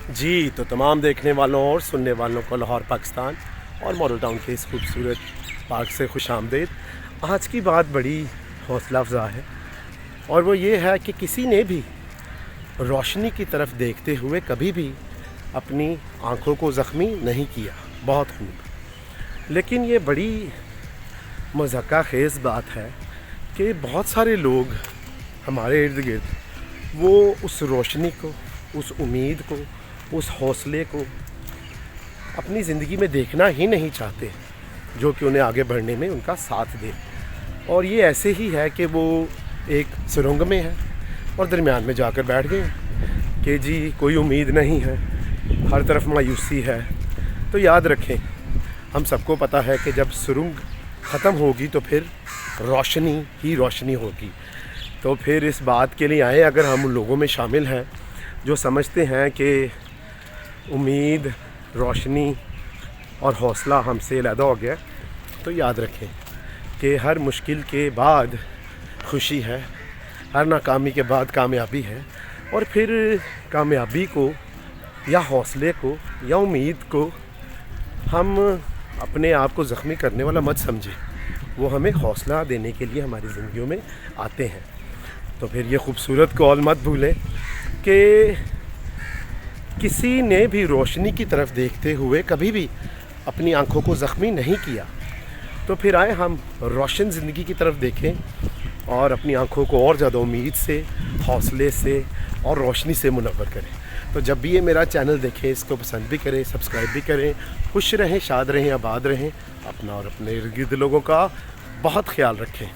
जी तो तमाम देखने वालों और सुनने वालों को लाहौर पाकिस्तान और मॉडल टाउन के इस खूबसूरत पार्क से खुश आमदीद। आज की बात बड़ी हौसला अफजा है और वो ये है कि किसी ने भी रोशनी की तरफ देखते हुए कभी भी अपनी आँखों को ज़ख्मी नहीं किया। बहुत खूब। लेकिन ये बड़ी मज़ाक़ा ख़ेज़ बात है कि बहुत सारे लोग हमारे इर्द गिर्द वो उस रोशनी को, उस उम्मीद को, उस हौसले को अपनी ज़िंदगी में देखना ही नहीं चाहते जो कि उन्हें आगे बढ़ने में उनका साथ दे। और ये ऐसे ही है कि वो एक सुरंग में है और दरमियान में जाकर बैठ गए कि जी कोई उम्मीद नहीं है, हर तरफ मायूसी है। तो याद रखें, हम सबको पता है कि जब सुरंग ख़त्म होगी तो फिर रोशनी ही रोशनी होगी। तो फिर इस बात के लिए आए अगर हम उन लोगों में शामिल हैं जो समझते हैं कि उम्मीद, रोशनी और हौसला हमसे अलग हो गया, तो याद रखें कि हर मुश्किल के बाद खुशी है, हर नाकामी के बाद कामयाबी है। और फिर कामयाबी को या हौसले को या उम्मीद को हम अपने आप को ज़ख्मी करने वाला मत समझें, वो हमें हौसला देने के लिए हमारी ज़िंदगियों में आते हैं। तो फिर ये खूबसूरत कौल मत भूलें कि किसी ने भी रोशनी की तरफ देखते हुए कभी भी अपनी आंखों को ज़ख्मी नहीं किया। तो फिर आए हम रोशन ज़िंदगी की तरफ देखें और अपनी आंखों को और ज़्यादा उम्मीद से, हौसले से और रोशनी से मुनव्वर करें। तो जब भी ये मेरा चैनल देखें, इसको पसंद भी करें, सब्सक्राइब भी करें। खुश रहें, शाद रहें, आबाद रहें। अपना और अपने इर्द गिर्द लोगों का बहुत ख्याल रखें।